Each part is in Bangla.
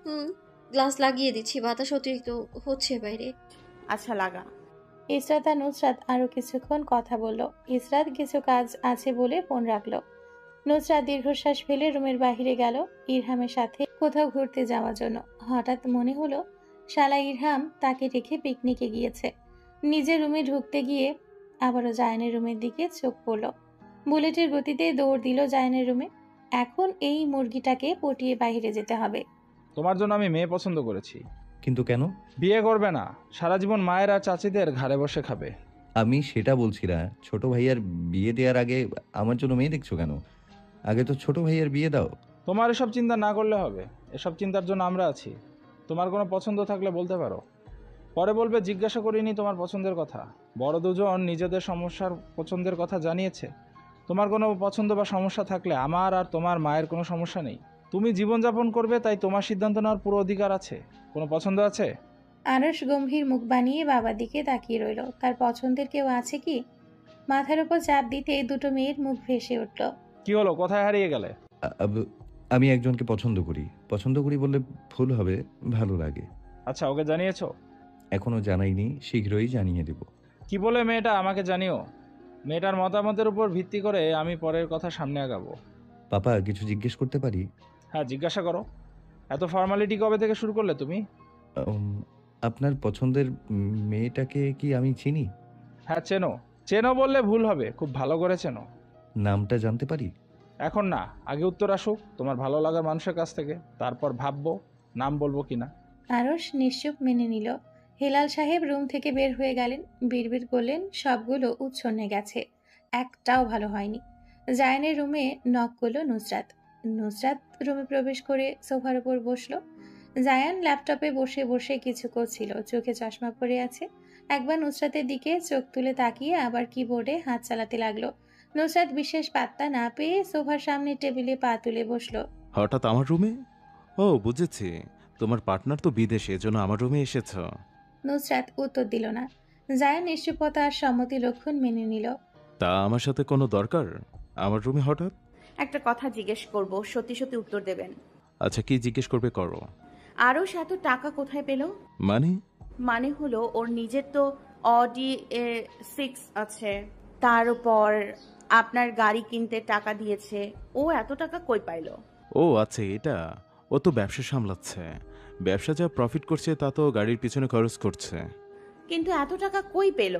হুম, গ্লাস লাগিয়ে দিচ্ছি, বাতাস অতিরিক্ত হচ্ছে বাইরে। আচ্ছা লাগা। ইসরাত আর নুসরাত আরো কিছুক্ষণ কথা বলল। ইসরাত কিছু কাজ আছে বলে ফোন রাখলো। নুসরাত দীর্ঘশ্বাস ফেলে রুমের বাহিরে গেল ইরহামের সাথে কোথাও ঘুরতে যাওয়ার জন্য। হঠাৎ মনে হলো শালা ইরহাম তাকে রেখে পিকনিকে গিয়েছে। নিজের রুমে ঢুকতে গিয়ে আবারও জায়ানের রুমের দিকে চোখ পড়ল। বুলেটের গতিতে দৌড় দিল জায়ানের রুমে। এখন এই মুরগিটাকে পটিয়ে বাইরে যেতে হবে। তোমার জন্য আমি মেয়ে পছন্দ করেছি। কিন্তু কেন? বিয়ে করবে না, সারা জীবন মায়ের আর চাচিদের ঘাড়ে বসে খাবে। আমি সেটা বলছি না। ছোট ভাইয়ার বিয়ে দেওয়ার আগে আমার জন্য মেয়ে দেখছো কেন? আগে তো ছোট ভাইয়ার বিয়ে দাও। তোমার এসব চিন্তা না করলে হবে, এসব চিন্তার জন্য আমরা আছি। তোমার কোনো পছন্দ থাকলে বলতে পারো, পরে বলবে জিজ্ঞাসা করিনি তোমার পছন্দের কথা। বড় দুজন নিজেদের সমস্যার পছন্দের কথা জানিয়েছে। তোমার কোনো পছন্দ বা সমস্যা থাকলে আমার আর তোমার মায়ের কোনো সমস্যা নেই। তুমি জীবনযাপন করবে, তাই তোমার সিদ্ধান্ত নেওয়ার পুরো অধিকার আছে। কোনো পছন্দ আছে? আরস গম্ভীর মুখ বানিয়ে বাবার দিকে তাকিয়ে রইল। তার পছন্দের কেউ আছে কি? মাথার উপর চাপ দিতে দুটো মেয়ের মুখ ভেসে উঠল। কি হলো, কোথায় হারিয়ে গেলে? আমি একজনকে পছন্দ করি। পছন্দ করি বললে ভুল হবে, ভালো লাগে। আচ্ছা, ওকে জানিয়েছো? এখনো জানাইনি, শীঘ্রই জানিয়ে দেব। কি বলে মেয়েটা আমাকে জানিও। মেয়েটার মতামতের উপর ভিত্তি করে আমি পরের কথা সামনে আগাবো। পাপা, কিছু জিজ্ঞেস করতে পারি? হ্যাঁ, জিজ্ঞাসা করো। এত ফর্মালিটি কবে থেকে শুরু করলে তুমি? আপনার পছন্দের মেয়েটাকে কি আমি চিনি? হ্যাঁ, চেনো। চেনো বললে ভুল হবে, খুব ভালো করে চেনো। নামটা জানতে পারি? এখন না, আগে উত্তর আসুক তোমার ভালো লাগার মানুষের কাছ থেকে, তারপর ভাববো নাম বলবো কিনা। আরস নিশ্চুপ মেনে নিল। হেলাল সাহেব রুম থেকে বের হয়ে গেলেন। বিড়বিড় করলেন, সবগুলো উচ্ছন্নে গেছে, একটাও ভালো হয়নি। জায়ানের রুমে নক করল নুসরাত। নুসরাত রুমে প্রবেশ করে সোফার উপর বসলো। জায়ান ল্যাপটপে বসে বসে কিছু করছিল, চোখে চশমা পরে আছে। একবার নুসরাতের দিকে চোখ তুলে তাকিয়ে আবার কিবোর্ডে হাত চালাতে লাগলো। নুসরাত বিশেষ পাত্তা না পেয়ে সোফার সামনে টেবিলে পা তুলে বসলো। হঠাৎ আমার রুমে? ও বুঝেছি, তোমার পার্টনার তো বিদেশে, এজন্য আমার রুমে এসেছ। নুসরাত উত্তর দিল না। জায়ান নিশ্চুপতা আর সম্মতি লক্ষণ মেনে নিল। তা আমার সাথে কোনো দরকার আমার রুমে হঠাৎ? একটা কথা জিজ্ঞেস করব, সত্যি সত্যি উত্তর দেবেন। আচ্ছা, কি জিজ্ঞেস করবে করো। আরও এত টাকা কোথায় পেল? মানে হলো ওর নিজের তো অডি A6 আছে, তার উপর আপনার গাড়ি কিনতে টাকা দিয়েছে। ও এত টাকা কই পাইলো? ও আচ্ছা, এটা ও তো ব্যবসা সামলাচ্ছে। ব্যবসা যা প্রফিট করছে তা তো গাড়ির পিছনে খরচ করছে। কিন্তু এত টাকা কই পেল?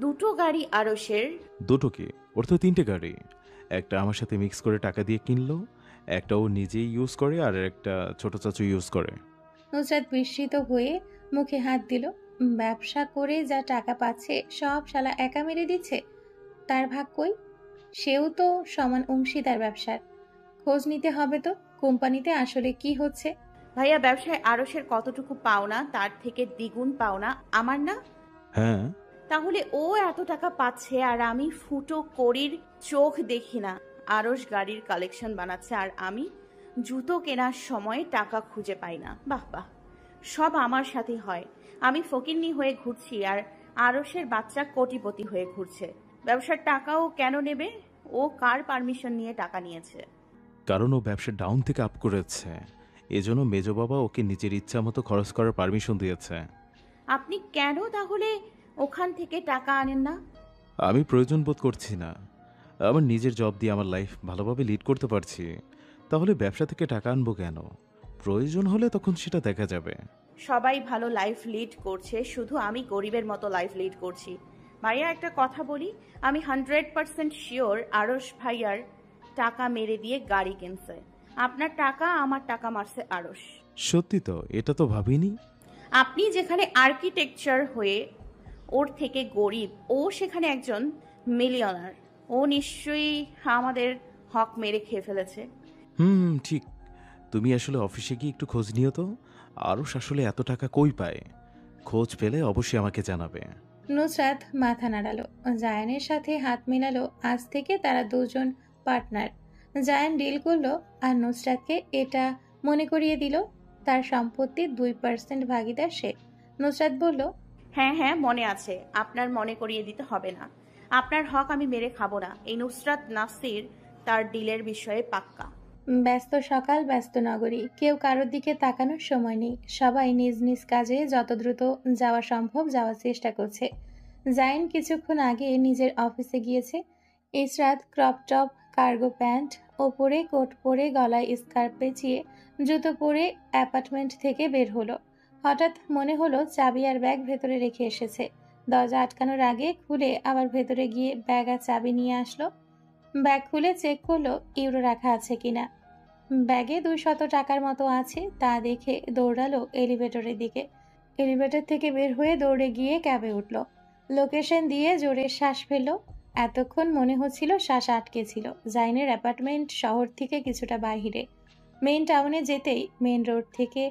দুটো গাড়ি আরশের। দুটো কি? ওর তো 3টে গাড়ি। একটা আমার সাথে মিক্স করে টাকা দিয়ে কিনলো, একটা ও নিজেই ইউজ করে, আর একটা ছোট চাচু ইউজ করে। নুসরাত বিস্মিত হয়ে মুখে হাত দিল। ব্যবসা করে যা টাকা পাচ্ছে সব শালা একা মেরে দিচ্ছে। তার ভাগ কই? সেও তো সমান অংশীদার ব্যবসার। খোঁজ নিতে হবে তো কোম্পানিতে আসলে কি হচ্ছে। ভাইয়া, ব্যবসায় আরশের কতটুকু পাওনা তার থেকে দ্বিগুণ পাওনা আমার না? হ্যাঁ। তাহলে ও এত টাকা পাচ্ছে আর আমি ফুটো কড়ির চোখ দেখি না। আরশ গাড়ির কালেকশন বানাচ্ছে আর আমি জুতো কেনার সময় টাকা খুঁজে পাই না। বাহ বাহ, সব আমার সাথেই হয়। আমি ফকিন্নি হয়ে ঘুরছি আর আরশের বাচ্চা কোটিপতি হয়ে ঘুরছে। ব্যবসার টাকাও কেন নেবে? ও কার পারমিশন নিয়ে টাকা নিয়েছে? কারণ ও ব্যবসা ডাউন থেকে আপ করেছে, এজন্য মেজো বাবা ওকে নিজের ইচ্ছা মতো খরচ করার পারমিশন দিয়েছে। আপনি কেন তাহলে ওখান থেকে টাকা আনেন না? আমি প্রয়োজন বোধ করছি না। আমার নিজের জব দিয়ে আমার লাইফ ভালোভাবে লিড করতে পারছি, তাহলে ব্যবসা থেকে টাকা আনবো কেন? প্রয়োজন হলে তখন সেটা দেখা যাবে। সবাই ভালো লাইফ লিড করছে, শুধু আমি গরিবের মতো লাইফ লিড করছি। ভাইয়া, একটা কথা বলি, আমি 100% শিওর আরশ ভাইয়ার টাকা মেরে দিয়ে গাড়ি কিনছে। আপনার টাকা আমার টাকা মারছে আরশ। সত্যি তো? এটা তো ভাবিনি। আপনি যেখানে আর্কিটেকচার হয়ে ওর থেকে গরিব, ও সেখানে একজন মিলিয়নার। ও নিশ্চয়ই আমাদের হক মেরে খেয়ে ফেলেছে। ঠিক। তুমি আসলে অফিসে গিয়ে একটু খোঁজ নিও তো, আরশ আসলে এত টাকা কই পায়। খোঁজ পেলে অবশ্যই আমাকে জানাবে। নুসরাত মাথা নাড়ালো। জায়ানের সাথে হাত মেলালো। আজ থেকে তারা দুজন পার্টনার। জায়ান ডিল করলো আর নুসরাতকে এটা মনে করিয়ে দিল তার সম্পত্তির 2% ভাগিদার সে। নুসরাত বলল, হ্যাঁ হ্যাঁ, মনে আছে। আপনার মনে করিয়ে দিতে হবে না। আপনার হক আমি মেরে খাবো না। এই নুসরাত নাসির তার ডিলের বিষয়ে পাক্কা। ব্যস্ত সকাল, ব্যস্ত নগরী, কেউ কারোর দিকে তাকানোর সময় নেই। সবাই নিজ নিজ কাজে যত দ্রুত যাওয়া সম্ভব যাওয়ার চেষ্টা করছে। জাইন কিছুক্ষণ আগে নিজের অফিসে গিয়েছে। Israt crop top, cargo pant, ওপরে কোট পরে, গলায় স্কার্ফ পেঁচিয়ে, জুতো পরে অ্যাপার্টমেন্ট থেকে বের হলো। হঠাৎ মনে হলো চাবি আর ব্যাগ ভেতরে রেখে এসেছে। দরজা আটকানোর আগে খুলে আবার ভেতরে গিয়ে ব্যাগ আর চাবি নিয়ে আসলো। ব্যাগ খুলে চেক করলো ইউরো রাখা আছে কিনা। ব্যাগে 200 টাকার মতো আছে, তা দেখে দৌড়ালো এলিভেটরের দিকে। এলিভেটর থেকে বের হয়ে দৌড়ে গিয়ে ক্যাবে উঠল। লোকেশন দিয়ে জোরে শ্বাস ফেলল। এতক্ষণ মনে হচ্ছিল শ্বাস আটকে ছিল। জাইনের অ্যাপার্টমেন্ট শহর থেকে কিছুটা বাহিরে। মেইন টাউনে যেতেই মেইন রোড থেকে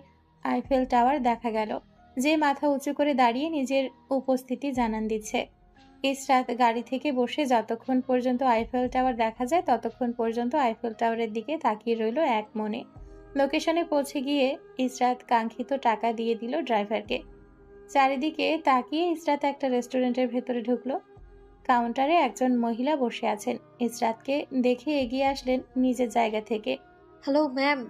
আইফেল টাওয়ার দেখা গেল, যে মাথা উঁচু করে দাঁড়িয়ে নিজের উপস্থিতি জানান দিচ্ছে। ইসরাত গাড়ি থেকে বসে যতক্ষণ পর্যন্ত আইফেল টাওয়ার দেখা যায় ততক্ষণ পর্যন্ত আইফেল টাওয়ারের দিকে তাকিয়ে রইল এক মনে। লোকেশনে পৌঁছে গিয়ে ইসরাত কাঙ্ক্ষিত টাকা দিয়ে দিল ড্রাইভারকে। চারিদিকে তাকিয়ে ইসরাত একটা রেস্টুরেন্টের ভেতরে ঢুকলো। কাউন্টারে একজন মহিলা বসে আছেন। ইসরাতকে দেখে এগিয়ে আসলেন নিজের জায়গা থেকে। Hello ma'am,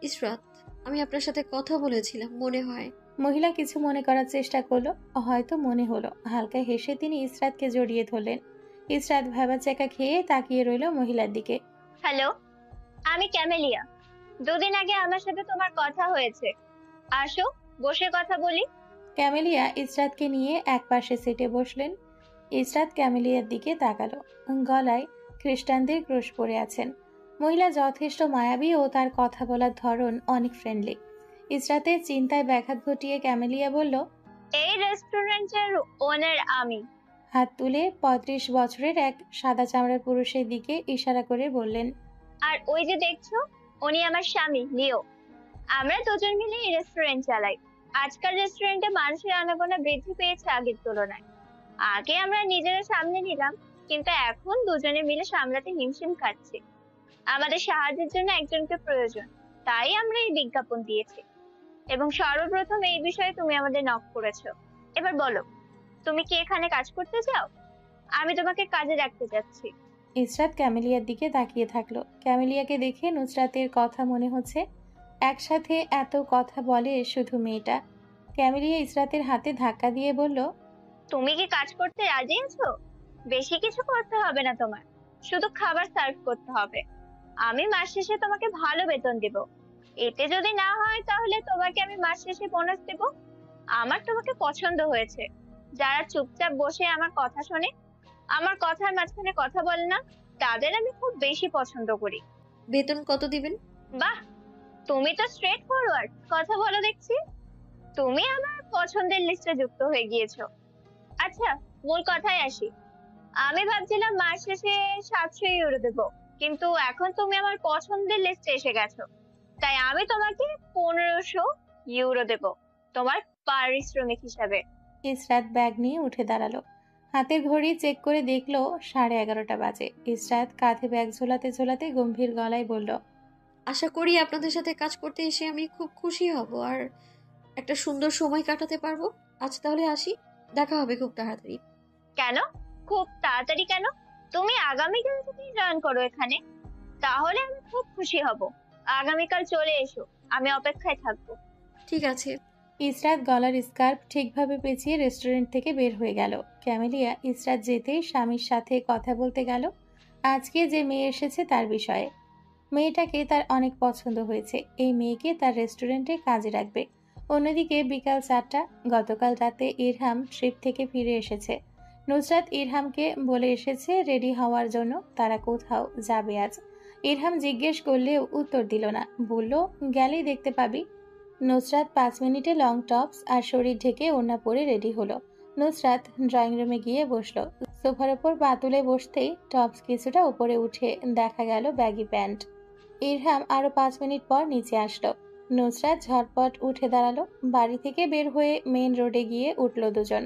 Israt. আমি আপনার সাথে কথা বলেছিলাম মনে হয়। মহিলা কিছু মনে করার চেষ্টা করলো, হয়তো মনে হলো। হালকা হেসে তিনি ইসরাতকে জড়িয়ে ধরলেন। ইসরাত ভ্যাবাচ্যাকা খেয়ে তাকিয়ে রইল মহিলার দিকে। হ্যালো, আমি ক্যামেলিয়া। 2 দিন আগে আমার সাথে তোমার কথা হয়েছে। আসো, বসে কথা বলি। ক্যামেলিয়া ইসরাতকে নিয়ে এক পাশে সিটে বসলেন। ইসরাত ক্যামেলিয়ার দিকে তাকালো। গলায় খ্রিস্টানদের ক্রুশ পরে আছেন। মহিলা যথেষ্ট মায়াবী ও তার কথা বলার ধরন অনেক ফ্রেন্ডলি। ইসরাতের চিন্তায় ব্যাঘাত ঘটিয়ে ক্যামেলিয়া বলল, এই রেস্টুরেন্টের ওনার আমি। হাত তুলে 35 বছরের এক সাদা চামড়ার পুরুষের দিকে ইশারা করে বললেন, আর ওই যে দেখছো, উনি আমার স্বামী লিও। আমরা দুজন মিলে এই রেস্টুরেন্ট চালাই। আজকাল রেস্টুরেন্টে মানুষের আনাগোনা বৃদ্ধি পেয়েছে আগের তুলনায়। আগে আমরা নিজেরা সামলে নিলাম, কিন্তু এখন দুজনে মিলে সামলাতে হিমশিম খাচ্ছি। আমাদের সাহায্যের জন্য একজনকে প্রয়োজন, তাই আমরা এই বিজ্ঞাপন দিয়েছি। এবং সর্বপ্রথম এই বিষয়ে তুমি আমাদের নক করেছো। এবার বলো, তুমি কি এখানে কাজ করতে চাও? আমি তোমাকে কাজে রাখতে চাচ্ছি। ইসরাত ক্যামেলিয়ার দিকে তাকিয়ে থাকলো। ক্যামেলিয়াকে দেখে নুসরাতের কথা মনে হচ্ছে। একসাথে এত কথা বলে শুধু মেয়েটা। ক্যামেলিয়া ইসরাতের হাতে ধাক্কা দিয়ে বলল, তুমি কি কাজ করতে রাজি আছো? বেশি কিছু করতে হবে না তোমার, শুধু খাবার সার্ভ করতে হবে। আমি মাস শেষে তোমাকে ভালো বেতন দেব। এতে যদি না হয় তাহলে তোমাকে আমি মাস শেষে বোনাস দেব। আমার তোমাকে পছন্দ হয়েছে। যারা চুপচাপ বসে আমার কথা শোনে, আমার কথার মাঝখানে কথা বলে না, তাদের আমি খুব বেশি পছন্দ করি। বেতন কত দিবেন? বাহ, তুমি তো স্ট্রেট ফরওয়ার্ড কথা বলো দেখছি। তুমি আমার পছন্দের লিস্টে যুক্ত হয়ে গিয়েছো। আচ্ছা, মূল কথায় আসি। আমি ভাবছিলাম মাস শেষে 700 ইউরো দেবো, কিন্তু এখন তুমি আমার পছন্দের লিস্টে এসে গেছো, তাই আমি তোমাকে 1500 ইউরো দেব তোমার পারিশ্রমিক হিসাবে। ইসরাত ব্যাগ নিয়ে উঠে দাঁড়ালো। হাতের ঘড়ি চেক করে দেখলো 11:30 বাজে। ইসরাত কাঁধে ব্যাগ ঝোলাতে ঝোলাতে গম্ভীর গলায় বলল, আশা করি আপনাদের সাথে কাজ করতে এসে আমি খুব খুশি হব আর একটা সুন্দর সময় কাটাতে পারবো। আজ তাহলে আসি, দেখা হবে খুব তাড়াতাড়ি। কেন খুব তাড়াতাড়ি কেন? তুমি আগামীকাল থেকে জয়েন করো এখানে, তাহলে আমি খুব খুশি হব। আগামীকাল চলে এসো, আমি অপেক্ষায় থাকবো। ঠিক আছে। ইসরাত গলার স্কার্ফ ঠিকভাবে পেঁচিয়ে রেস্টুরেন্ট থেকে বের হয়ে গেল। ক্যামেলিয়া ইসরাত যেতেই স্বামীর সাথে কথা বলতে গেল আজকে যে মেয়ে এসেছে তার বিষয়ে। মেয়েটাকে তার অনেক পছন্দ হয়েছে। এই মেয়েকে তার রেস্টুরেন্টে কাজে রাখবে। অন্যদিকে বিকাল 4টা। গতকাল রাতে ইরহাম ট্রিপ থেকে ফিরে এসেছে। নুসরাত ইরহামকে বলে এসেছে রেডি হওয়ার জন্য, তারা কোথাও যাবে আজ। ইরহাম জিজ্ঞেস করলেও উত্তর দিল না, বলল গেলেই দেখতে পাবি। নুসরাত 5 মিনিটে লং টপস আর শরীর ঢেকে ওড়না পরে রেডি হলো। নুসরাত ড্রয়িং রুমে গিয়ে বসলো। সোফার ওপর পা তুলে বসতেই টপস কিছুটা উপরে উঠে দেখা গেল ব্যাগি প্যান্ট। ইরহাম আরো 5 মিনিট পর নিচে আসলো। নুসরাত ঝটপট উঠে দাঁড়ালো। বাড়ি থেকে বের হয়ে মেইন রোডে গিয়ে উঠল দুজন।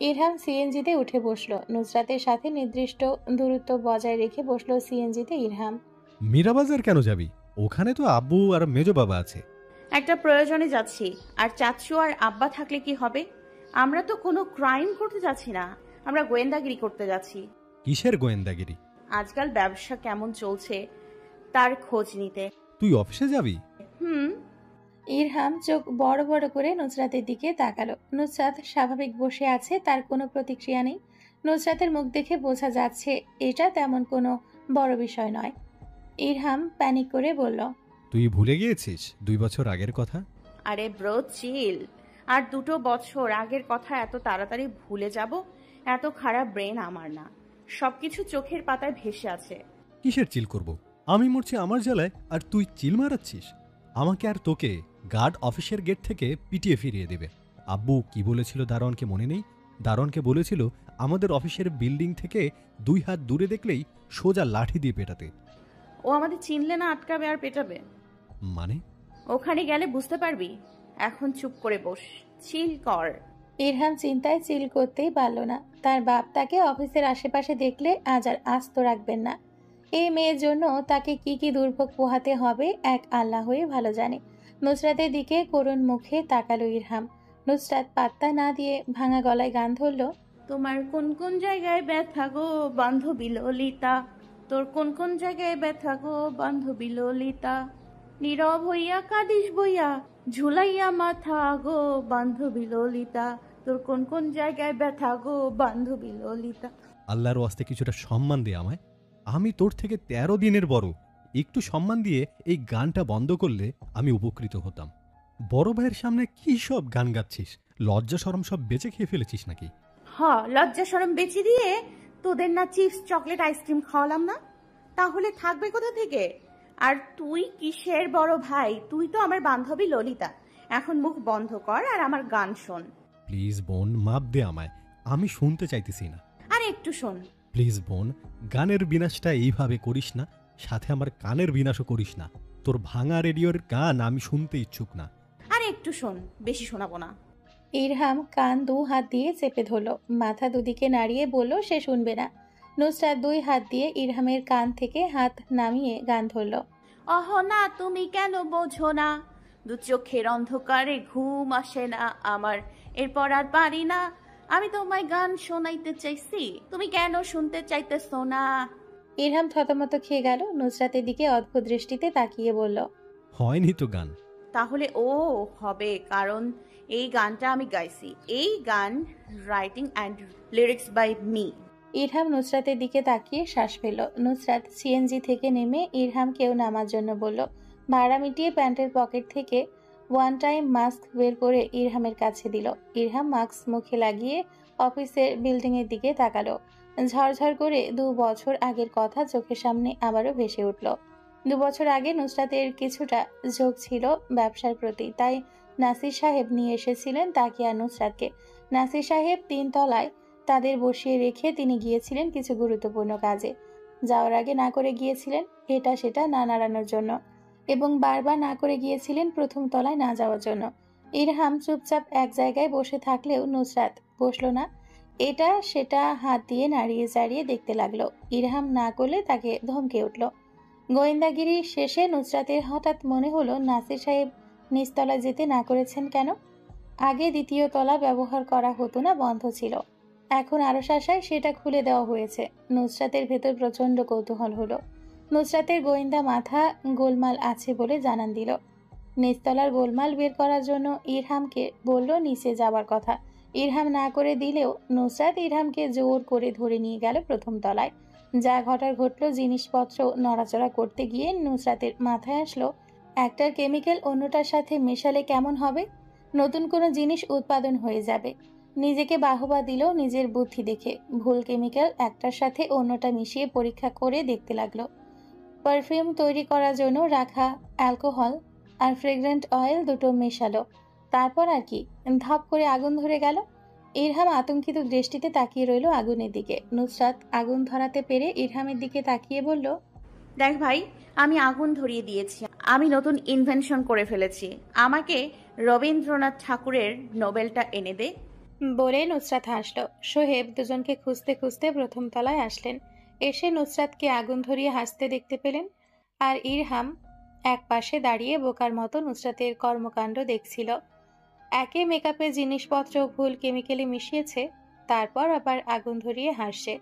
ইরহাম সিএনজিতে উঠে বসলো। নুসরাতের সাথে নির্দিষ্ট দূরত্ব বজায় রেখে বসলো সিএনজিতে ইরহাম। মীরাবাজার কেন যাবি? ওখানে তো আব্বু আর মেজো বাবা আছে। একটা প্রয়োজনে যাচ্ছি, আর চাচু আর আব্বা থাকলে কি হবে? আমরা তো কোনো ক্রাইম করতে যাচ্ছি না, আমরা গোয়েন্দাগিরি করতে যাচ্ছি। কিসের গোয়েন্দাগিরি? আজকাল ব্যবসা কেমন চলছে তার খোঁজ নিতে। তুই অফিসে যাবি? হুম। ইরহাম চোখ বড় বড় করে নুসরাতের দিকে তাকালো। নুসরাত স্বাভাবিক বসে আছে, তার কোনো প্রতিক্রিয়া নেই। নুসরাতের মুখ দেখে বোঝা যাচ্ছে এটা তেমন কোনো বড় বিষয় নয়। ইরহাম প্যানিক করে বলল, তুই ভুলে গিয়েছিস 2 বছর আগের কথা? আরে ব্রো চিল। আর 2 বছর আগের কথা এত তাড়াতাড়ি ভুলে যাব? এত খারাপ ব্রেন আমার না। সবকিছু চোখের পাতায় ভেসে আছে। কিসের চিল করব? আমি মরছি আমার জ্বালায় আর তুই চিল মারাচ্ছিস? আমাকে আর তোকে গার্ড অফিসের গেট থেকে পিটিয়ে ফিরিয়ে দেবে। আব্বু কি বলেছিল দারোয়ানকে মনে নেই? দারোয়ানকে বলেছিল আমাদের অফিসের বিল্ডিং থেকে 2 হাত দূরে দেখলেই সোজা লাঠি দিয়ে পেটাতে। ও আমাদের চিনলে না আটকাবে আর পেটাবে। মানে? ওখানে গেলে বুঝতে পারবি। এখন চুপ করে বস, চিল কর। ইরহাম চিন্তায় চিল করতেই পারল না। তার বাপ তাকে অফিসের আশেপাশে দেখলে আজ আর আস্ত রাখবেন না। এই মেয়ের জন্য তাকে কি কি দুর্ভোগ পোহাতে হবে এক আল্লাহই ভালো জানে। নুসরাতের দিকে করুণ মুখে তাকালো ইরহাম। নুসরাত পাত্তা না দিয়ে ভাঙা গলায় গান ধরল, তোমার কোন কোন জায়গায় ব্যথা গো বান্ধবী ললিতা, তোর কোন কোন জায়গায় ব্যথা গো বান্ধবী ললিতা, নীরব হইয়া কাঁদিস বইয়া ঝুলাইয়া মাথা গো বান্ধবী ললিতা, তোর কোন কোন জায়গায় ব্যথা গো বান্ধবী ললিতা। আল্লাহর ওয়াস্তে কিছুটা সম্মান দে আমায়। আমি তোর থেকে 13 দিনের বড়। একটু সম্মান দিয়ে এই গানটা বন্ধ করলে আমি উপকৃত হতাম। বড় ভাইয়ের সামনে কি সব গান গাচ্ছিস? লজ্জা শরম সব বেঁচে খেয়ে ফেলেছিস নাকি? লজ্জা শরম বেঁচে দিয়ে তোদের না চিপস চকলেট আইসক্রিম খাওয়ালাম না? তাহলে থাকবে কোথা থেকে? আর তুই কিসের বড় ভাই? তুই তো আমার বান্ধবী ললিতা। এখন মুখ বন্ধ কর আর আমার গান শোন। প্লিজ বোন, মাপ দে আমায়। আমি শুনতে চাইতেছি না। আরে একটু শোন। প্লিজ বোন, গানের বিনাশটা এইভাবে করিস না। সাথে আমার কানের বিনাশও করিস না। তোর ভাঙা রেডিওর গান আমি শুনতে ইচ্ছুক না। আরে একটু শোন, বেশি শোনাবো না। ইরহাম কান 2 হাত দিয়ে চেপে ধরল। মাথা দুদিকে নাড়িয়ে বলল সে শুনবে না। নুসরাত 2 হাত দিয়ে ইরহামের কান থেকে হাত নামিয়ে গান ধরল, অহ না তুমি কেন বোঝো না, দু চোখের অন্ধকারে ঘুম আসে না আমার, এরপর আর পারি না আমি তোমায় গান শোনাইতে চাইছি, তুমি কেন শুনতে চাইতেছো না। ইরহাম থতমত খেয়ে গেল। নুসরাতের দিকে অদ্ভুত দৃষ্টিতে তাকিয়ে বলল, হয়নি তো গান। তাহলে ও হবে, কারণ এই গানটা আমি গাইছি। এই গান writing and lyrics by me. Irham নুসরাতের দিকে তাকিয়ে শ্বাস ফেলল। নুসরাত সিএনজি থেকে নেমে ইরহামকেও নামার জন্য বলল। ভাড়া মিটিয়ে প্যান্টের পকেট থেকে 1 টাইম মাস্ক বের করে ইরহামের কাছে দিল। ইরহাম মাস্ক মুখে লাগিয়ে অফিসের বিল্ডিংয়ের দিকে তাকালো। ঝরঝর করে 2 বছর আগের কথা চোখের সামনে আবারও ভেসে উঠল। 2 বছর আগে নুসরাতের কিছুটা ঝোঁক ছিল ব্যবসার প্রতি, তাই নাসির সাহেব নিয়ে এসেছিলেন তাকে আর নুসরাতকে। নাসির সাহেব 3 তলায় তাদের বসিয়ে রেখে তিনি গিয়েছিলেন কিছু গুরুত্বপূর্ণ কাজে। যাওয়ার আগে না করে গিয়েছিলেন এটা সেটা না নাড়ানোর জন্য, এবং বারবার না করে গিয়েছিলেন প্রথম তলায় না যাওয়ার জন্য। ইরহাম চুপচাপ এক জায়গায় বসে থাকলেও নুসরাত বসলো না। এটা সেটা হাত দিয়ে নাড়িয়ে চাড়িয়ে দেখতে লাগলো। ইরহাম না করলে তাকে ধমকে উঠল। গোয়েন্দাগিরি শেষে নুসরাতের হঠাৎ মনে হলো নাসির সাহেব নিচতলা যেতে না করেছেন কেন। আগে 2য় তলা ব্যবহার করা হতো না, বন্ধ ছিল। এখন আরশ আশায় সেটা খুলে দেওয়া হয়েছে। নুসরাতের ভেতর প্রচন্ড কৌতূহল হলো। নুসরাতের গোয়েন্দা মাথা গোলমাল আছে বলে জানান দিল। নিচতলার গোলমাল বের করার জন্য ইরহামকে বলল নিচে যাবার কথা। ইরহাম না করে দিলেও নুসরাত ইরহামকে জোর করে ধরে নিয়ে গেল প্রথম তলায়। যা ঘটার ঘটল। জিনিসপত্র নড়াচড়া করতে গিয়ে নুসরাতের মাথায় আসলো একটার কেমিক্যাল অন্যটার সাথে মেশালে কেমন হবে। নতুন কোনো জিনিস উৎপাদন হয়ে যাবে। নিজেকে বাহবা দিল নিজের বুদ্ধি দেখে। ভুল কেমিক্যাল একটার সাথে অন্যটা মিশিয়ে পরীক্ষা করে দেখতে লাগলো। পারফিউম তৈরি করার জন্য রাখা অ্যালকোহল আর ফ্রেগ্রেন্ট অয়েল দুটো মেশালো। তারপর আর কি, ধাপ করে আগুন ধরে গেল। ইরহাম আতঙ্কিত দৃষ্টিতে তাকিয়ে রইল আগুনের দিকে। নুসরাত আগুন ধরাতে পেরে ইরহামের দিকে তাকিয়ে বলল, দেখ ভাই, আমি আগুন ধরিয়ে দিয়েছি। আমি নতুন ইনভেনশন করে ফেলেছি। আমাকে রবীন্দ্রনাথ ঠাকুরের নোবেলটা এনে দে। বলে নুসরাত হাসল। সোহেব দুজনকে খুঁজতে খুঁজতে প্রথম তলায় আসলেন। এসে নুসরাতকে আগুন ধরিয়ে হাসতে দেখতে পেলেন। আর ইরহাম এক পাশে দাঁড়িয়ে বোকার মতো নুসরাতের কর্মকাণ্ড দেখছিল। একে মেকআপের জিনিসপত্র ভুল কেমিক্যালে মিশিয়েছে, তারপর আবার আগুন ধরিয়ে হাসছে।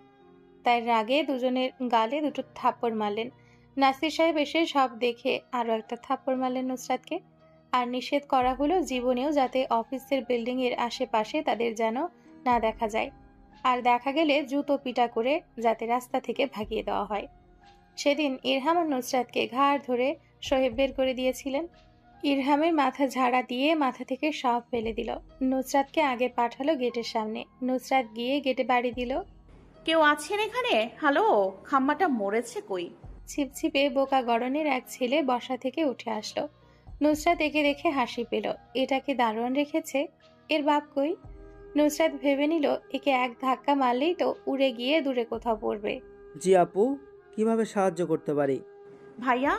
তাই রাগে দুজনের গালে দুটো থাপ্পড় মারলেন। নাসির সাহেব এসে সব দেখে আরো একটা থাপ্পড় মারলেন নুসরাতকে। আর নিষেধ করা হলো জীবনেও যাতে অফিসের বিল্ডিং এর আশেপাশে তাদের যেন না দেখা যায়, আর দেখা গেলে জুতো পিটা করে যাতে রাস্তা থেকে ভাগিয়ে দেওয়া হয়। সেদিন ইরহাম আর নুসরাতকে ঘাড় ধরে সোহেব বের করে দিয়েছিলেন। ইরহামের মাথা ঝাড়া দিয়ে মাথা থেকে সব ফেলে দিল। নুসরাতকে আগে পাঠালো গেটের সামনে। নুসরাত গিয়ে গেটে বাড়ি দিল। কেউ আছেন এখানে? হ্যালো, খাম্মাটা মরেছে কই? ছিপছিপে বোকা গড়নের এক ছেলে বসা থেকে উঠে আসলো। নুসরাত একে দেখে হাসি পেল। এটাকে দারোয়ান রেখেছে, এর বাপ কই? নুসরাত ভেবে নিল একে এক ধাক্কা মারলেই তো উড়ে গিয়ে দূরে কোথাও পড়বে। জি আপু, কিভাবে সাহায্য করতে পারি? ভাইয়া?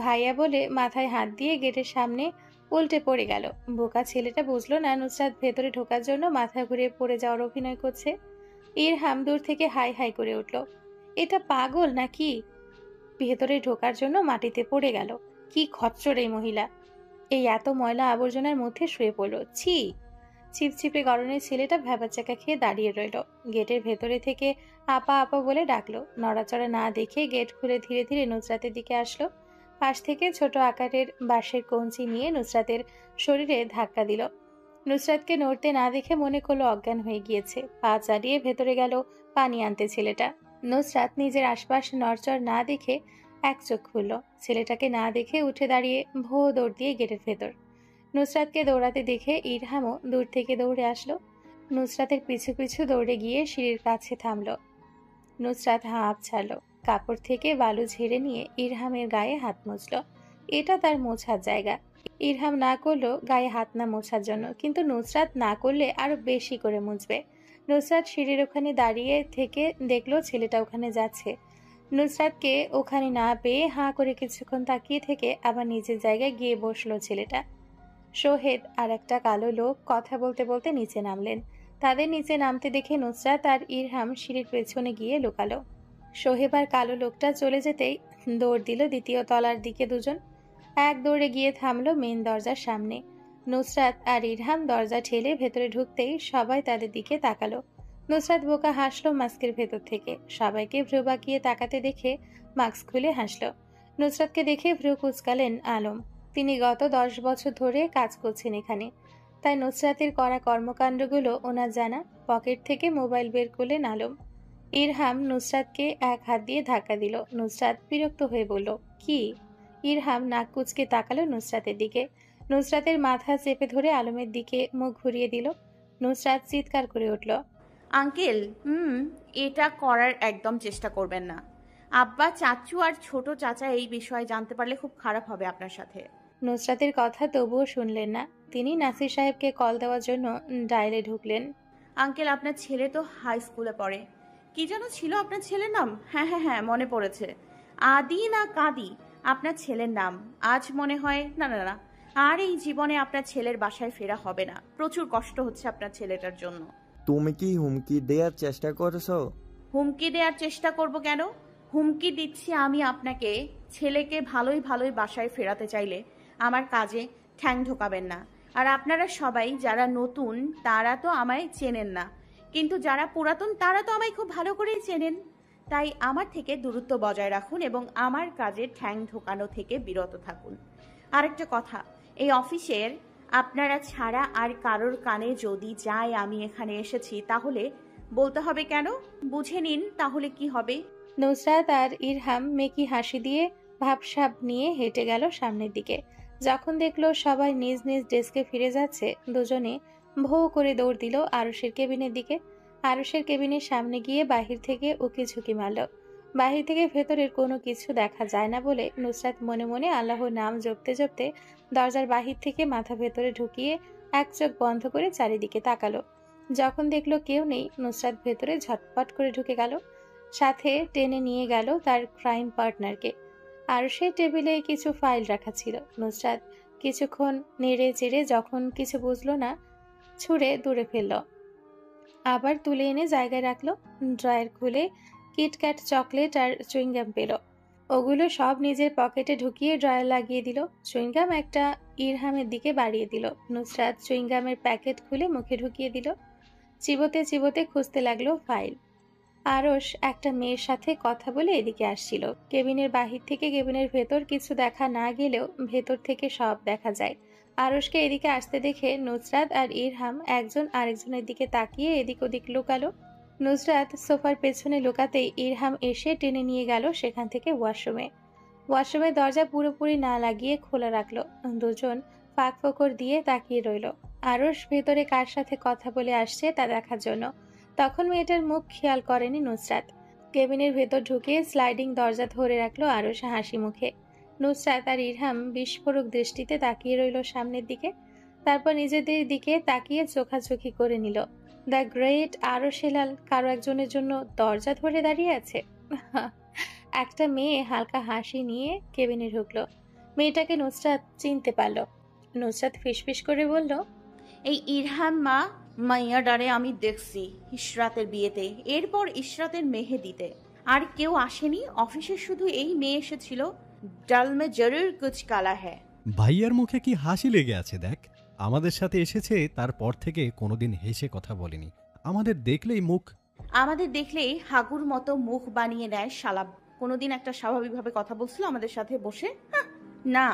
ভাইয়া বলে মাথায় হাত দিয়ে গেটের সামনে উল্টে পড়ে গেল। বোকা ছেলেটা বুঝলো না নুসরাত ভেতরে ঢোকার জন্য মাথা ঘুরিয়ে পড়ে যাওয়ার অভিনয় করছে। ইরহাম দূর থেকে হাই হাই করে উঠল, এটা পাগল নাকি? ভেতরে ঢোকার জন্য মাটিতে পড়ে গেল। কি খচ্চর এই মহিলা! এই এত ময়লা আবর্জনার মধ্যে শুয়ে পড়ল। ছি! ছিপছিপে গরনের ছেলেটা ভ্যাবাচাকা খেয়ে দাঁড়িয়ে রইল। গেটের ভেতরে থেকে আপা আপা বলে ডাকলো। নড়াচড়া না দেখে গেট খুলে ধীরে ধীরে নুসরাতের দিকে আসলো। পাশ থেকে ছোট আকারের বাঁশের কঞ্চি নিয়ে নুসরাতের শরীরে ধাক্কা দিল। নুসরাতকে নড়তে না দেখে মনে করলো অজ্ঞান হয়ে গিয়েছে। পা চালিয়ে ভেতরে গেল পানি আনতে ছেলেটা। নুসরাত নিজের আশপাশ নড়চড় না দেখে এক চোখ খুলল। ছেলেটাকে না দেখে উঠে দাঁড়িয়ে ভো দৌড় দিয়ে গেটের ভেতর। নুসরাতকে দৌড়াতে দেখে ইরহামও দূর থেকে দৌড়ে আসলো। নুসরাতের পিছু পিছু দৌড়ে গিয়ে সিঁড়ির কাছে থামলো। নুসরাত হাঁপ ছাড়লো। কাপড় থেকে বালু ঝেড়ে নিয়ে ইরহামের গায়ে হাত মুছল। এটা তার মোছার জায়গা। ইরহাম না করলো গায়ে হাত না মোছার জন্য, কিন্তু নুসরাত না করলে আরো বেশি করে মুছবে। নুসরাত সিঁড়ির ওখানে দাঁড়িয়ে থেকে দেখলো ছেলেটা ওখানে যাচ্ছে। নুসরাতকে ওখানে না পেয়ে হাঁ করে কিছুক্ষণ তাকিয়ে থেকে আবার নিজের জায়গায় গিয়ে বসলো ছেলেটা। সোহেদ আর একটা কালো লোক কথা বলতে বলতে নিচে নামলেন। তাদের নিচে নামতে দেখে নুসরাত আর ইরহাম সিঁড়ির পেছনে গিয়ে লুকালো। সোহেব আর কালো লোকটা চলে যেতেই দৌড় দিল দ্বিতীয় তলার দিকে দুজন। এক দৌড়ে গিয়ে থামলো মেন দরজার সামনে। নুসরাত আর ইরহাম দরজা ঠেলে ভেতরে ঢুকতেই সবাই তাদের দিকে তাকালো। নুসরাত বোকা হাসলো মাস্কের ভেতর থেকে। সবাইকে ভ্রু বাঁকিয়ে তাকাতে দেখে মাস্ক খুলে হাসলো। নুসরাতকে দেখে ভ্রু কুঁচকালেন আলম। তিনি গত 10 বছর ধরে কাজ করছেন এখানে, তাই নুসরাতের করা কর্মকাণ্ডগুলো ওনার জানা। পকেট থেকে মোবাইল বের করলেন আলম। ইরহাম নুসরাতকে এক হাত দিয়ে ধাক্কা দিল। নুসরাত বিরক্ত হয়ে বলল, কি? ইরহাম নাক কুচকে তাকালো নুসরাতের দিকে। নুসরাতের মাথা চেপে ধরে আলমের দিকে মুখ ঘুরিয়ে দিল। নুসরাত চিৎকার করে উঠল, আঙ্কেল, এটা করার একদম চেষ্টা করবেন না। আব্বা, চাচু আর ছোট চাচা এই বিষয়ে জানতে পারলে খুব খারাপ হবে আপনার সাথে। নুসরাতের কথা তবুও শুনলেন না। তিনি নাসির সাহেবকে কল দেওয়ার জন্য ডায়ালে ঢুকলেন। আঙ্কেল, আপনার ছেলে তো হাই স্কুলে পড়ে। কি যেন ছিল আপনার ছেলের নাম? হ্যাঁ হ্যাঁ হ্যাঁ, মনে পড়েছে। আদি না কাদি আপনার ছেলের নাম। আজ মনে হয় না না না, আর এই জীবনে আপনার ছেলের বাসায় ফেরা হবে না। প্রচুর কষ্ট হচ্ছে আপনার ছেলেটার জন্য। তুমি কি হুমকি দেওয়ার চেষ্টা করছো? হুমকি দেওয়ার চেষ্টা করব কেন? হুমকি দিচ্ছি আমি আপনাকে। ছেলেকে ভালোই ভালোই বাসায় ফেরাতে চাইলে আমার কাজে ঠ্যাং ঢোকাবেন না। আর আপনারা সবাই যারা নতুন তারা তো আমায় চেনেন না, কিন্তু যারা পুরাতন তারা তো আমায় খুব ভালো করেই চেনেন। তাই আমার থেকে দূরত্ব বজায় রাখুন এবং আমার কাজে ঠ্যাং ঢোকানো থেকে বিরত থাকুন। আরেকটা কথা, এই অফিসের আপনারা ছাড়া আর কারোর কানে যদি যায় আমি এখানে এসেছি, তাহলে বলতে হবে কেন? বুঝে নিন তাহলে কি হবে। নুসরাত আর ইরহাম মেকি হাসি দিয়ে ভাবসাব নিয়ে হেঁটে গেল সামনের দিকে। যখন দেখলো সবাই নিজ নিজ ডেস্কে ফিরে যাচ্ছে, দুজনে ভো করে দৌড় দিল আরুষের কেবিনের দিকে। আরুষের কেবিনের সামনে গিয়ে বাহির থেকে উকি ঝুঁকি মারল। বাহির থেকে ভেতরের কোনো কিছু দেখা যায় না বলে নুসরাত মনে মনে আল্লাহর নাম জপতে জপতে দরজার বাহির থেকে মাথা ভেতরে ঢুকিয়ে এক চোখ বন্ধ করে চারিদিকে তাকালো। যখন দেখলো কেউ নেই, নুসরাত ভেতরে ঝটপট করে ঢুকে গেল। সাথে টেনে নিয়ে গেল তার ক্রাইম পার্টনারকে। আর সে টেবিলে কিছু ফাইল রাখা ছিল। নুসরাত কিছুক্ষণ নেড়ে চেড়ে যখন কিছু বুঝলো না, ছুঁড়ে দূরে ফেলল। আবার তুলে এনে জায়গায় রাখলো। ড্রয়ার খুলে কিটক্যাট চকলেট আর চুইংগাম পেল। ওগুলো সব নিজের পকেটে ঢুকিয়ে ড্রয়ার লাগিয়ে দিল। চুইংগাম একটা ইরহামের দিকে বাড়িয়ে দিল। নুসরাত চুইংগামের প্যাকেট খুলে মুখে ঢুকিয়ে দিল। চিবোতে চিবোতে খুঁজতে লাগলো ফাইল। আরশ একটা মেয়ের সাথে কথা বলে এদিকে আসছিল। কেবিনের বাহির থেকে কেবিনের ভেতর কিছু দেখা না গেলেও ভেতর থেকে সব দেখা যায়। আরশকে এদিকে আসতে দেখে নুসরাত আর ইরহাম একজন আরেকজনের দিকে তাকিয়ে এদিক ওদিক লুকালো। নুসরাত সোফার পেছনে লুকাতেই ইরহাম এসে টেনে নিয়ে গেল সেখান থেকে ওয়াশরুমে। ওয়াশরুমের দরজা পুরোপুরি না লাগিয়ে খোলা রাখলো। দুজন ফাঁক ফোকর দিয়ে তাকিয়ে রইল আরশ ভেতরে কার সাথে কথা বলে আসছে তা দেখার জন্য। তখন মেয়েটার মুখ খেয়াল করেনি নুসরাত। কেবিনের ভেতর ঢুকে স্লাইডিং দরজা ধরে রাখলো আরশ হাসি মুখে। নুসরাত আর ইরহাম বিস্ফোরক দৃষ্টিতে তাকিয়ে রইল সামনের দিকে। তারপর নিজেদের দিকে তাকিয়ে চোখাচোখি করে নিল। দ্য গ্রেট আরশ হেলাল কারো একজনের জন্য দরজা ধরে দাঁড়িয়ে আছে। একটা মেয়ে হালকা হাসি নিয়ে কেবিনে ঢুকলো। মেয়েটাকে নুসরাত চিনতে পারল। নুসরাত ফিসফিস করে বলল, এই ইরহাম মাইয়া ডারে আমি দেখছি ইশরাতের বিয়েতে, এরপর ইশরাতের মেহেদিতে। আর কেউ আসেনি অফিসে, শুধু এই মেয়ে এসেছিল। ডাল মে জরুর কুছ কালা হ্যায়। ভাইয়ার মুখে কি হাসি লেগে আছে দেখ। আমাদের সাথে এসেছে, তারপর থেকে কোনোদিন হেসে কথা বলেনি। আমাদের দেখলেই মুখ আমাদের দেখলেই হাগুর মতো মুখ বানিয়ে নেয় শালা। কোনোদিন একটা স্বাভাবিকভাবে কথা বলছিল আমাদের সাথে বসে? না।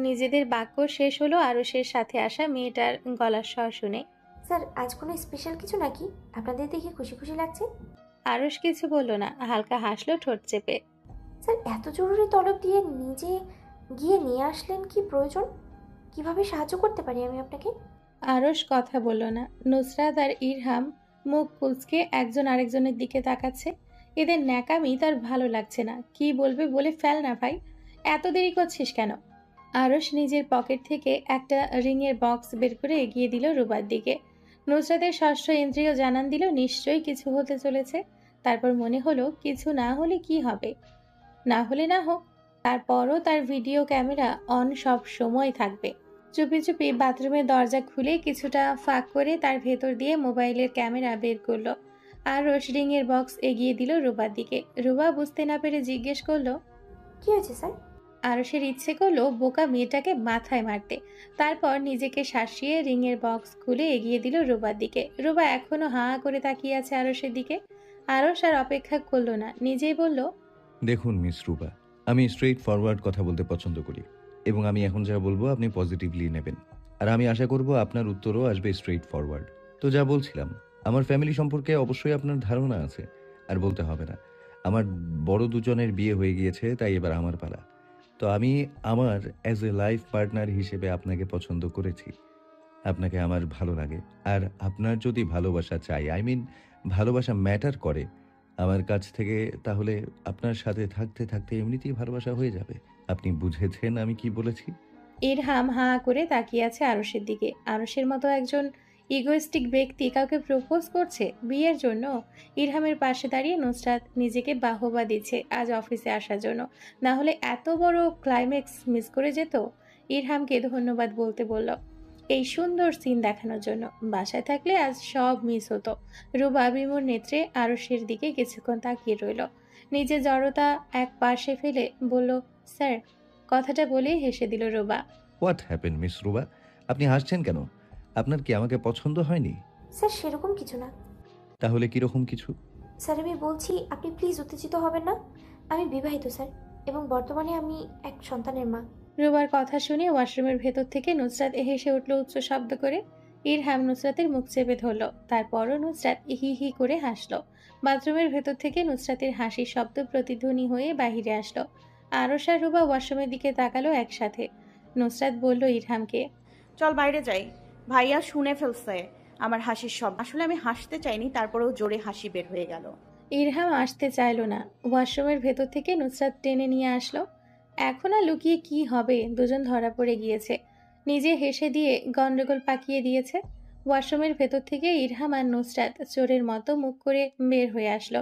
নিজেদের বাক্য শেষ হলো আরশের সাথে আসা মেয়েটার গলার স্বর শুনে। স্যার আজ কোনো স্পেশাল কিছু নাকি? আপনাদের দেখে খুশি খুশি লাগছে। আরশ কিছু বলল না, হালকা হাসলো ঠোঁট চেপে। স্যার এত জরুরি তলব দিয়ে নিজে গিয়ে নিয়ে আসলেন, কি প্রয়োজন? কিভাবে সাহায্য করতে পারি আমি আপনাকে? আরশ কথা বলল না। নুসরাত আর ইরহাম মুখ কুঁচকে একজন আরেকজনের দিকে তাকাচ্ছে। এদের ন্যাকামি তার ভালো লাগছে না। কি বলবে বলে ফেল না ভাই, এত দেরি করছিস কেন? আরশ নিজের পকেট থেকে একটা রিংয়ের বক্স বের করে এগিয়ে দিল রুবার দিকে। নুসরাতের ষষ্ঠ ইন্দ্রিয় জানান দিল নিশ্চয়ই কিছু হতে চলেছে। তারপর মনে হলো কিছু না হলে কি হবে, না হলে না হোক, তারপরও তার ভিডিও ক্যামেরা অন সব সময় থাকবে। চুপি চুপি বাথরুমের দরজা খুলে কিছুটা ফাঁক করে তার ভেতর দিয়ে মোবাইলের ক্যামেরা বের করলো। আরশ রিংয়ের বক্স এগিয়ে দিল রুবার দিকে। রুবা বুঝতে না পেরে জিজ্ঞেস করলো, কি হয়েছে স্যার? আরশের ইচ্ছে করলো বোকা মেয়েটাকে মাথায় মারতে। তারপর নিজেকে শাসিয়ে রিংয়ের বক্স খুলে এগিয়ে দিল রুবার দিকে। রুবা এখনো হাঁ করে তাকিয়ে আছে আরশের দিকে। আরশ আর অপেক্ষা করলো না, নিজেই বলল, দেখুন মিস রুবা, আমি স্ট্রেইট ফরওয়ার্ড কথা বলতে পছন্দ করি এবং আমি এখন যা বলবো আপনি পজিটিভলি নেবেন। আর আমি আশা করব আপনার উত্তরও আসবে স্ট্রেইট ফরওয়ার্ড। তো যা বলছিলাম, আমার ফ্যামিলি সম্পর্কে অবশ্যই আপনার ধারণা আছে, আর বলতে হবে না। আমার বড় দুজনের বিয়ে হয়ে গিয়েছে, তাই এবার আমার পালা। তো আমি আমার অ্যাজ এ লাইফ পার্টনার হিসেবে আপনাকে পছন্দ করেছি। আপনাকে আমার ভালো লাগে, আর আপনার যদি ভালোবাসা চাই, ভালোবাসা ম্যাটার করে আমার কাছ থেকে, তাহলে আপনার সাথে থাকতে থাকতে এমনিতেই ভালোবাসা হয়ে যাবে। আপনি বুঝেছেন আমি কি বলেছি? ইরহাম হাঁ করে তাকিয়ে আছে আরশের দিকে। আরশের মতো একজন ইগোইস্টিক ব্যক্তি কাউকে প্রপোজ করছে বিয়ের জন্য। ইরহামের পাশে দাঁড়িয়ে নুসরাত নিজেকে বাহবা দিচ্ছে আজ অফিসে আসার জন্য, না হলে এত বড় ক্লাইম্যাক্স মিস করে যেত। ইরহামকে ধন্যবাদ বলতে বলল এই সুন্দর সিন দেখানোর জন্য। বাসায় থাকলে আজ সব মিস হতো। রুবা বিমূর নেত্রে আরশের দিকে কিছুক্ষণ তাকিয়ে রইল। নিজের জড়তা এক পাশে ফেলে বলল, স্যার। কথাটা বলেই হেসে দিল Ruba. What happen miss Ruba? আপনি হাসছেন কেন? আপনার কি আমাকে পছন্দ হয়নি? স্যার সেরকম কিছু না। তাহলে কিরকম কিছু? স্যার আমি বলছি আপনি প্লিজ উত্তেজিত হবেন না। আমি বিবাহিত স্যার, এবং বর্তমানে আমি এক সন্তানের মা। রুবার কথা শুনে ওয়াশরুমের ভেতর থেকে নুসরাত হেসে উঠল উচ্চ শব্দ করে। ইরহাম নুসরাতের মুখ চেপে ধরল। তারপরও নুসরাত হি হি করে হাসলো। বাথরুমের ভেতর থেকে নুসরাতের হাসির শব্দ প্রতিধ্বনি হয়ে বাহিরে আসলো। আরশ আর রুবা ওয়াশরুমের দিকে তাকালো একসাথে। নুসরাত বলল ইরহামকে, চল বাইরে যাই, ভাইয়া শুনে ফেলছে আমার হাসির শব্দ। আসলে আমি হাসতে চাইনি, তারপরেও জোরে হাসি বের হয়ে গেল। ইরহাম আসতে চাইল না। ওয়াশরুমের ভেতর থেকে নুসরাত টেনে নিয়ে আসলো। এখন আর লুকিয়ে কি হবে, দুজন ধরা পড়ে গিয়েছে। নিজে হেসে দিয়ে গন্ডগোল পাকিয়ে দিয়েছে। ওয়াশরুমের ভেতর থেকে ইরহাম আর নুসরাত চোরের মতো মুখ করে বের হয়ে আসলো।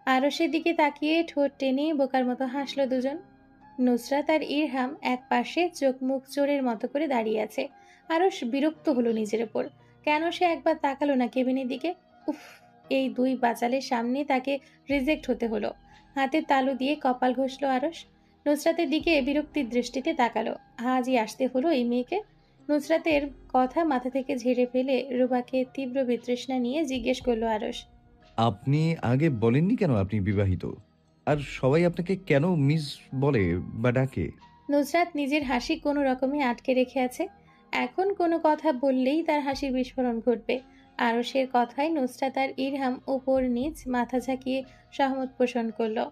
আরশের দিকে তাকিয়ে ঠোঁট টেনে বোকার মতো হাসলো দুজন। নুসরাত আর ইরহাম এক পাশে চোখ মুখ চোরের মতো করে দাঁড়িয়ে আছে। আরশ বিরক্ত হলো নিজের ওপর। কেন সে একবার তাকালো না কেবিনের দিকে? উফ, এই দুই বাচালের সামনে তাকে রিজেক্ট হতে হলো। হাতের তালু দিয়ে কপাল ঘষল আরশ। নুসরাতের দিকে বিরক্তির দৃষ্টিতে তাকালো। আজই আসতে হলো এই মেয়েকে। নুসরাতের কথা মাথা থেকে ঝেড়ে ফেলে রুবাকে তীব্র বিতৃষ্ণা নিয়ে জিজ্ঞেস করলো আরশ, আপনি আগে বলেননি কেন আপনি বিবাহিত? আর সবাই আপনাকে কেন মিস বলে বা ডাকে? নুসরাত নিজের হাসি কোনো রকমে আটকে রেখে আছে। এখন কোনো কথা বললেই তার হাসির বিস্ফোরণ ঘটবে। আরশের কথায় নুসরাত আর ইরহাম উপর নিচ মাথা ঝাঁকিয়ে সহমত পোষণ করলো।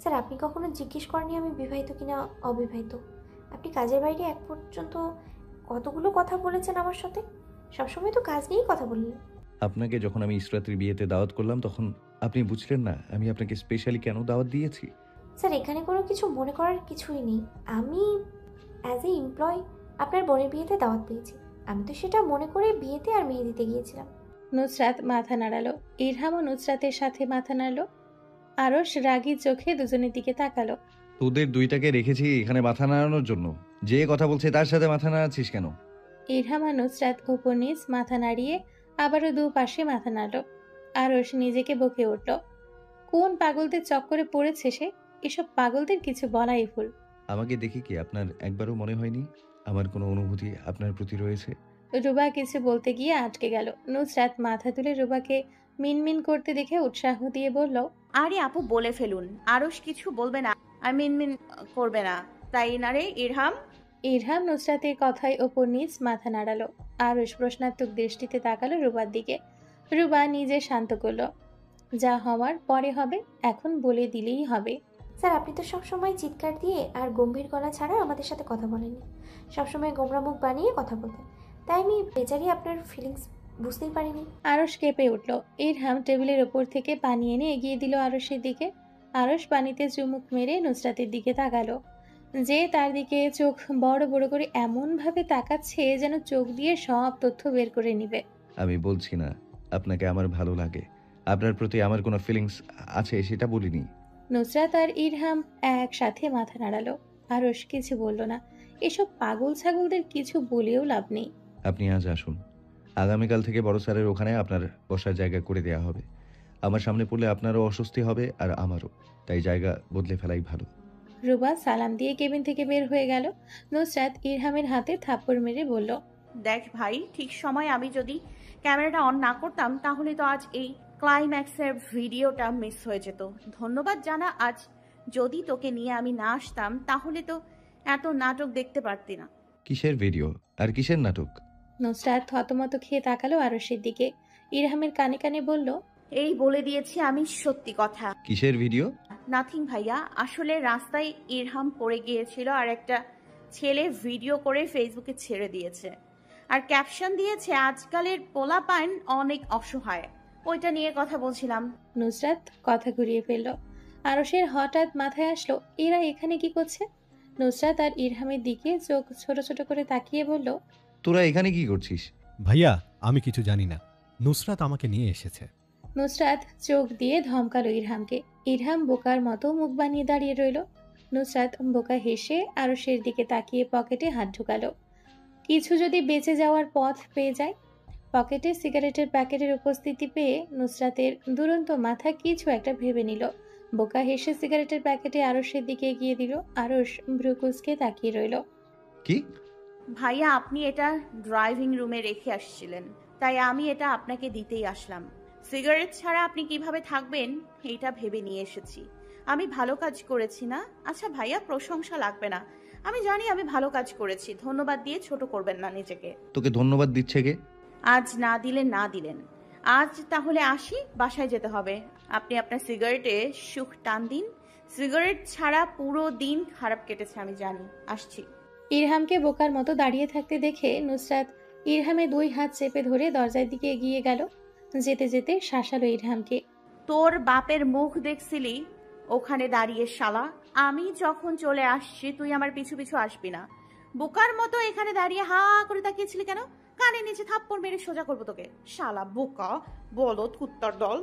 স্যার আপনি কখনো জিজ্ঞেস করেননি আমি বিবাহিত কিনা অবিবাহিত? আপনি কাজের বাইরে এক পর্যন্ত কতগুলো কথা বলেছেন আমার সাথে? সবসময় তো কাজ নিয়েই কথা বললেন। আপনাকে যখন আমি ইসরাতের বিয়েতে দাওয়াত করলাম তখন আপনি বুঝলেন না আমি আপনাকে স্পেশালি কেন দাওয়াত দিয়েছি? স্যার এখানে কোনো কিছু মনে করার কিছুই নেই। আমি অ্যাজ এ এমপ্লয় আপনার বোনের বিয়েতে দাওয়াত পেয়েছি। আমি তো সেটা মনে করে বিয়েতে আর মেহেদিতে গিয়েছিলাম। নুসরাত মাথা নাড়ালো। ইরহামও নুসরাতের সাথে মাথা নাড়লো। আরশ রাগী চোখে দুজনের দিকে তাকালো। তোদের দুইটাকে রেখেছি এখানে মাথা নাড়ানোর জন্য। যে কথা বলছে তার সাথে মাথা নাড়াচ্ছিস কেন? ইরহাম আর নুসরাত উপর নিচ মাথা নাড়িয়ে আবারও দুপাশে মাথা নাড়ল। আরশ নিজেকে বকে উঠল। কোন পাগলদের চক্করে পড়েছে সে? এসব পাগলদের কিছু বলাই ভুল। আমাকে দেখে কি আপনার একবারও মনে হয়নি আমার কোনো অনুভূতি আপনার প্রতি রয়েছে? রুবা কিছু বলতে গিয়ে আটকে গেল। নুসরাত মাথা তুলে রুবাকে মিনমিন করতে দেখে উৎসাহ দিয়ে বলল, আরে আপু বলে ফেলুন, আরশ কিছু বলবে না আর মিনমিন করবে না, তাই না রে ইরহাম? ইরহাম নুসরাতের কথায় ওপর নিচ মাথা নাড়ালো। আরশ প্রশ্নাত্মক দৃষ্টিতে তাকালো রুবার দিকে। রুবা নিজে শান্ত করলো। যা হওয়ার পরে হবে, এখন বলে দিলেই হবে। স্যার আপনি তো সবসময় চিৎকার দিয়ে আর গম্ভীর গলা ছাড়া আমাদের সাথে কথা বলেননি। সবসময় গোমরা মুখ বানিয়ে কথা বলতেন, তাই আমি বেচারি আপনার ফিলিংস বুঝতেই পারিনি। আরশ কেঁপে উঠল। ইরহাম টেবিলের ওপর থেকে পানি এনে এগিয়ে দিল আরশের দিকে। আরশ পানিতে চুমুক মেরে নুসরাতের দিকে তাকালো, যে তার দিকে চোখ বড় বড় করে এমন ভাবে তাকাচ্ছে যেন চোখ দিয়ে সব তথ্য বের করে নিবে। আমি বলছি না আপনাকে আমার ভালো লাগে, আপনার প্রতি আমার কোনো ফিলিংস আছে সেটা বলিনি। নুসরাত আর ইরহাম একসাথে মাথা নাড়ালো। আরশ কিছু বলল না। এসব পাগল ছাগলদের কিছু বলেও লাভ নেই। আপনি আজ আসুন, আগামীকাল থেকে বড় স্যারের ওখানে আপনার বসার জায়গা করে দেয়া হবে। আমার সামনে পড়লে আপনারও অস্বস্তি হবে আর আমারও, তাই জায়গা বদলে ফেলাই ভালো। রুবা সালাম দিয়ে কেবিন থেকে বের হয়ে গেল। নুসরাত ইরহামের হাতে থাপ্পড় মেরে বলল, দেখ ভাই, ঠিক সময় আমি যদি ক্যামেরাটা অন না করতাম তাহলে তো আজ এই ক্লাইম্যাক্সের ভিডিওটা মিস হয়ে যেত। ধন্যবাদ জানা, আজ যদি তোকে নিয়ে আমি না আসতাম তাহলে তো এত নাটক দেখতে পারতি না। কিসের ভিডিও আর কিসের নাটক? নুসরাত থতমত খেয়ে তাকালো আরশের দিকে। ইরহামের কানে কানে বলল, এই বলে দিয়েছি আমি সত্যি কথা। কিসের ভিডিও? নাথিং ভাইয়া, আসলে রাস্তায় ইরহাম পড়ে গিয়েছিল আর একটা ছেলে ভিডিও করে ফেসবুকে ছেড়ে দিয়েছে আর ক্যাপশন দিয়েছে আজকালের পোলাপাইন অনেক অসহায়। ওইটা নিয়ে কথা বলছিলাম। নুসরাত কথা ঘুরিয়ে ফেলল। আরশের হঠাৎ মাথায় আসলো, এরা এখানে কি করছে? নুসরাত আর ইরহামের দিকে চোখ ছোট ছোট করে তাকিয়ে বলল, তোরা এখানে কি করছিস? ভাইয়া আমি কিছু জানি না, নুসরাত আমাকে নিয়ে এসেছে। নুসরাত চোখ দিয়ে ধমকালো ইরহামকে। ইরহাম বোকার মতো মুখ বানিয়ে দাঁড়িয়ে রইল। নুসরাত বোকা হেসে আরশের দিকে তাকিয়ে পকেটে হাত ঢুকালো। কিছু যদি বেঁচে যাওয়ার পথ পেয়ে যায়। পকেটে সিগারেটের প্যাকেটের উপস্থিতি পেয়ে নুসরাতের দুরন্ত মাথা কিছু একটা ভেবে নিল। বোকা হেসে সিগারেটের প্যাকেটে আরশের দিকে এগিয়ে দিল। আরশ ভ্রুকুচকে তাকিয়ে রইল। কি? ভাইয়া আপনি এটা ড্রাইভিং রুমে রেখে আসছিলেন, তাই আমি এটা আপনাকে দিতেই আসলাম। সিগারেট ছাড়া আপনি কিভাবে থাকবেন এটা ভেবে নিয়ে এসেছি। আমি ভালো কাজ করেছি না? আচ্ছা ভাইয়া, প্রশংসা লাগবে না, আমি জানি আমি ভালো কাজ করেছি। ধন্যবাদ দিয়ে ছোট করবেন না নিজেকে। তোকে ধন্যবাদ দিচ্ছে কে? আজ না দিলেন না দিলেন, আজ তাহলে আসি, বাসায় যেতে হবে। আপনি আপনার সিগারেটে সুখ টান দিন। সিগারেট ছাড়া পুরো দিন খারাপ কেটেছে আমি জানি। আসছি। ইরহামকে বোকার মতো দাঁড়িয়ে থাকতে দেখে নুসরাত ইরহামে দুই হাত চেপে ধরে দরজার দিকে এগিয়ে গেল। যেতে যেতে শাসালো ইরহামকে, তোর বাপের মুখ দেখছিলি ওখানে দাঁড়িয়ে শালা? আমি যখন চলে আসছি তুই আমার পিছু পিছু আসবি না। বোকার মতো এখানে দাঁড়িয়ে হা করে তাকিয়েছিলি কেন? কানে নিচে থাপ্পড় মেরে সোজা করবো তোকে, শালা বোকা বলদ কুত্তার দল।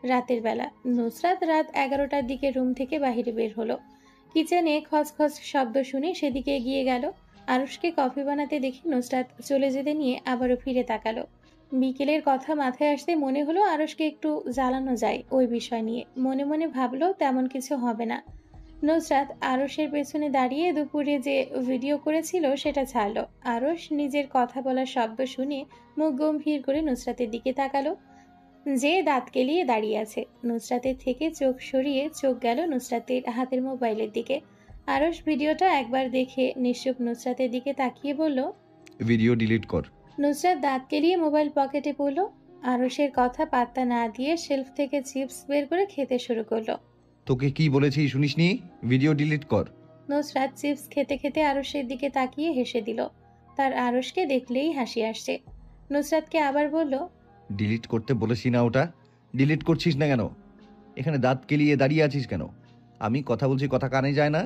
রাতের বেলা নুসরাত রাত 11টার দিকে রুম থেকে বাহিরে বের হলো। কিচেনে খচখচ শব্দ শুনে সেদিকে এগিয়ে গেল। আরশকে কফি বানাতে দেখে নুসরাত চলে যেতে নিয়ে আবারও ফিরে তাকালো। বিকেলের কথা মাথায় আসতে মনে হলো আরশকে একটু জ্বালানো যায় ওই বিষয় নিয়ে। মনে মনে ভাবলো তেমন কিছু হবে না। নুসরাত আরশের পেছনে দাঁড়িয়ে দুপুরে যে ভিডিও করেছিল সেটা ছাড়লো। আরশ নিজের কথা বলার শব্দ শুনে মুখ গম্ভীর করে নুসরাতের দিকে তাকালো। যে দাঁত কেলিয়ে দাঁড়িয়ে আছে। নুসরাতের থেকে চোখ সরিয়ে চোখ গেল নুসরাতের হাতের মোবাইলের দিকে। আরশ ভিডিওটা একবার দেখে নিশ্চুপ নুসরাতের দিকে তাকিয়ে বলল, ভিডিও ডিলিট কর। নুসরাত দাঁত কেলিয়ে মোবাইল পকেটে পড়ল। আরশের কথা পাত্তা না দিয়ে শেলফ থেকে চিপস বের করে খেতে শুরু করলো। তোকে কি বলেছি শুনিসনি? ভিডিও ডিলিট কর। নুসরাত চিপস খেতে খেতে আরশের দিকে তাকিয়ে হেসে দিল। তার আরশকে দেখলেই হাসি আসছে। নুসরাতকে আবার বলল, ডিলিট করতে বলেছি না ওটা? ডিলিট করছিস না কেন? এখানে দাঁত কেলিয়ে দাঁড়িয়ে আছিস কেন? আমি কথা বলছি, কথা কানে যায় না?